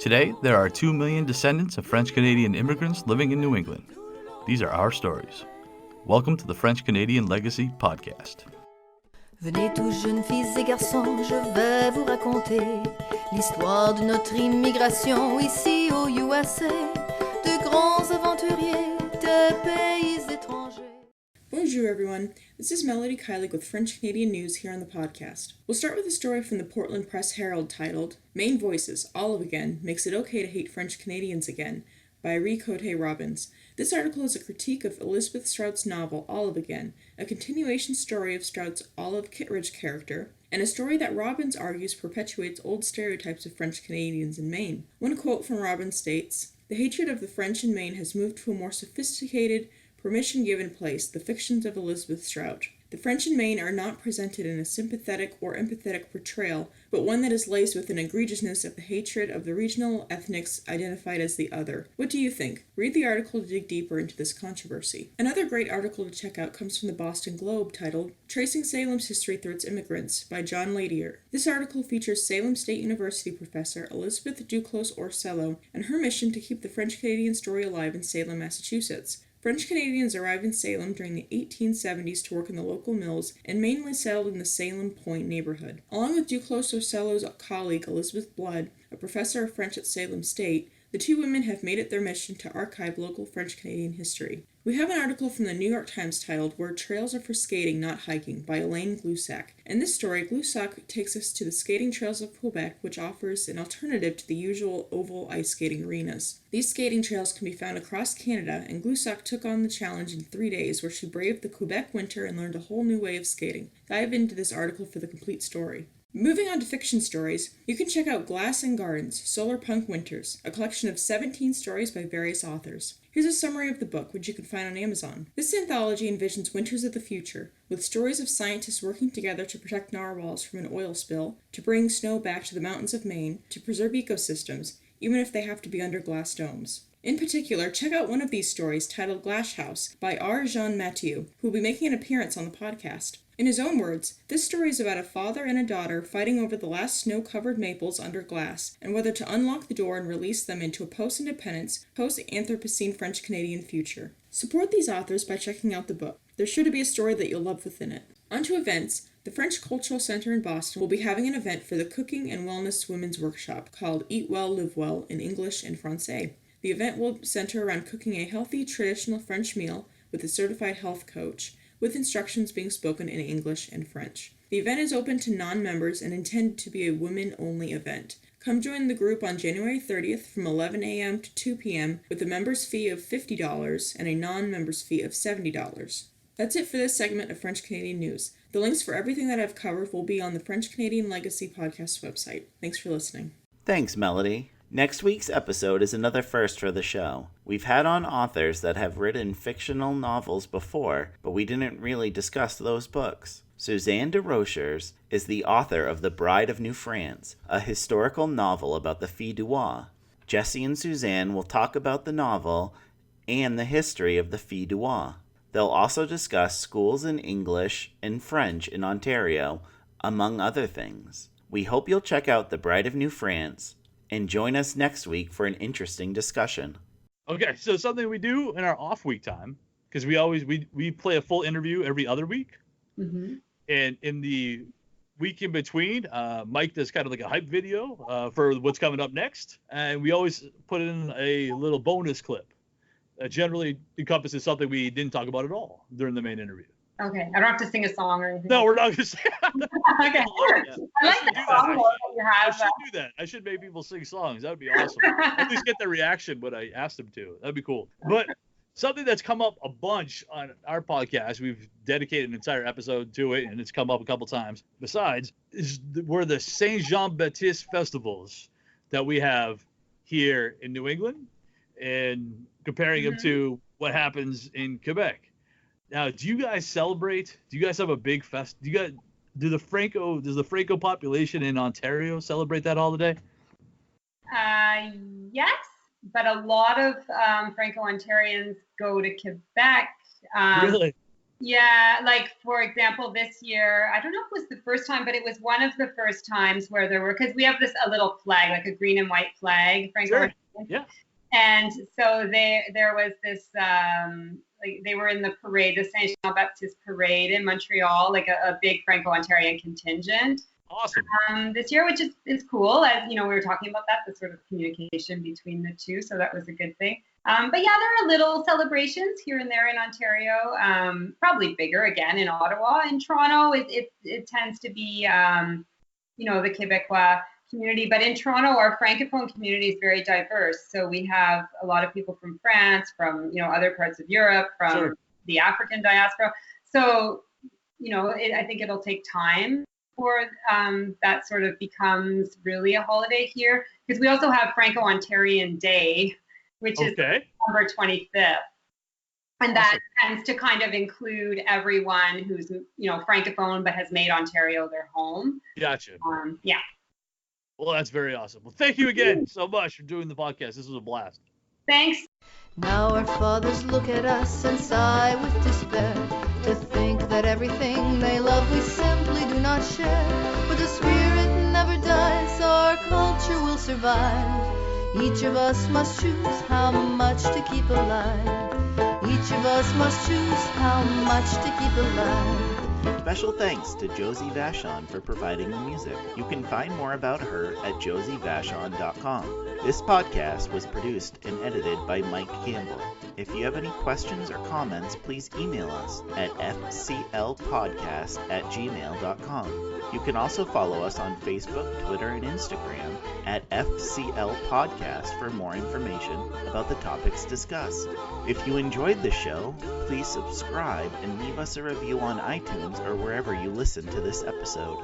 Today, there are 2 million descendants of French-Canadian immigrants living in New England. These are our stories. Welcome to the French-Canadian Legacy Podcast. Venez tous jeunes filles et garçons, je vais vous raconter l'histoire de notre immigration ici au USA, de grands aventuriers de pays étrangers. Bonjour everyone, this is Melody Kylie with French Canadian News here on the podcast. We'll start with a story from the Portland Press Herald titled, Main Voices, Olive Again, Makes It Okay to Hate French Canadians Again, by Ricote Robbins. This article is a critique of Elizabeth Strout's novel Olive Again, a continuation story of Strout's Olive Kittredge character, and a story that Robbins argues perpetuates old stereotypes of French Canadians in Maine. One quote from Robbins states, "The hatred of the French in Maine has moved to a more sophisticated, permission-given place, the fictions of Elizabeth Strout. The French in Maine are not presented in a sympathetic or empathetic portrayal, but one that is laced with an egregiousness of the hatred of the regional ethnics identified as the other. What do you think? Read the article to dig deeper into this controversy." Another great article to check out comes from the Boston Globe titled, Tracing Salem's History Through Its Immigrants, by John Latier. This article features Salem State University professor Elizabeth Duclos Orsello and her mission to keep the French-Canadian story alive in Salem, Massachusetts. French Canadians arrived in Salem during the 1870s to work in the local mills and mainly settled in the Salem Point neighborhood. Along with Duclos Orsello's colleague Elizabeth Blood, a professor of French at Salem State, the two women have made it their mission to archive local French Canadian history. We have an article from the New York Times titled Where Trails Are for Skating, Not Hiking, by Elaine Glusac. In this story, Glusac takes us to the skating trails of Quebec, which offers an alternative to the usual oval ice skating arenas. These skating trails can be found across Canada, and Glusac took on the challenge in 3 days, where she braved the Quebec winter and learned a whole new way of skating. Dive into this article for the complete story. Moving on to fiction stories, you can check out Glass and Gardens, Solar Punk Winters, a collection of 17 stories by various authors. Here's a summary of the book, which you can find on Amazon. This anthology envisions winters of the future, with stories of scientists working together to protect narwhals from an oil spill, to bring snow back to the mountains of Maine, to preserve ecosystems, even if they have to be under glass domes. In particular, check out one of these stories titled Glass House by R. Jean Mathieu, who will be making an appearance on the podcast. In his own words, this story is about a father and a daughter fighting over the last snow-covered maples under glass, and whether to unlock the door and release them into a post-independence, post-Anthropocene French-Canadian future. Support these authors by checking out the book. There's sure to be a story that you'll love within it. On to events. The French Cultural Center in Boston will be having an event for the Cooking and Wellness Women's Workshop called Eat Well, Live Well in English and Francais. The event will center around cooking a healthy, traditional French meal with a certified health coach, with instructions being spoken in English and French. The event is open to non-members and intended to be a women-only event. Come join the group on January 30th from 11 a.m. to 2 p.m. with a member's fee of $50 and a non-member's fee of $70. That's it for this segment of French Canadian News. The links for everything that I've covered will be on the French Canadian Legacy Podcast website. Thanks for listening. Thanks, Melody. Next week's episode is another first for the show. We've had on authors that have written fictional novels before, but we didn't really discuss those books. Suzanne Desrochers is the author of The Bride of New France, a historical novel about the Filles du Roi. Jesse and Suzanne will talk about the novel and the history of the Filles du Roi. They'll also discuss schools in English and French in Ontario, among other things. We hope you'll check out The Bride of New France and join us next week for an interesting discussion. Okay, so something we do in our off week time, because we play a full interview every other week. Mm-hmm. And in the week in between, Mike does kind of like a hype video for what's coming up next. And we always put in a little bonus clip that generally encompasses something we didn't talk about at all during the main interview. Okay, I don't have to sing a song or anything. No, we're not going to sing. Okay, I like that song that you have. I should do that. I should make people sing songs. That would be awesome. At least get the reaction when I asked them to. That'd be cool. But something that's come up a bunch on our podcast, we've dedicated an entire episode to it, and it's come up a couple times. Besides, were the Saint Jean-Baptiste festivals that we have here in New England, and comparing them to what happens in Quebec. Now, do you guys celebrate? Do you guys have a big fest? Does the Franco population in Ontario celebrate that holiday? Yes, but a lot of Franco-Ontarians go to Quebec. Really? Yeah, like for example, this year, I don't know if it was the first time, but it was one of the first times where there were, because we have a little flag, like a green and white flag, Franco. Sure. Yeah. And so there was this, like they were in the parade, the Saint Jean Baptiste parade in Montreal, like a big Franco-Ontarian contingent. Awesome. This year, which is cool, as you know, we were talking about that, the sort of communication between the two, so that was a good thing. But yeah, there are little celebrations here and there in Ontario, probably bigger again in Ottawa. In Toronto, it tends to be, you know, the Quebecois community, but in Toronto, our Francophone community is very diverse. So we have a lot of people from France, from, you know, other parts of Europe, from the African diaspora. So, you know, I think it'll take time before that sort of becomes really a holiday here, because we also have Franco-Ontarian Day, which is December 25th. And that tends to kind of include everyone who's, you know, Francophone but has made Ontario their home. Gotcha. Yeah. Well, that's very awesome. Well, thank you again so much for doing the podcast. This was a blast. Thanks. Now our fathers look at us and sigh with despair, to think that everything they love we simply do not share. But the spirit never dies, our culture will survive. Each of us must choose how much to keep alive. Each of us must choose how much to keep alive. Special thanks to Josie Vachon for providing the music. You can find more about her at josievachon.com. This podcast was produced and edited by Mike Campbell. If you have any questions or comments, please email us at fclpodcast@gmail.com. You can also follow us on Facebook, Twitter, and Instagram at FCL Podcast for more information about the topics discussed. If you enjoyed the show, please subscribe and leave us a review on iTunes or wherever you listen to this episode.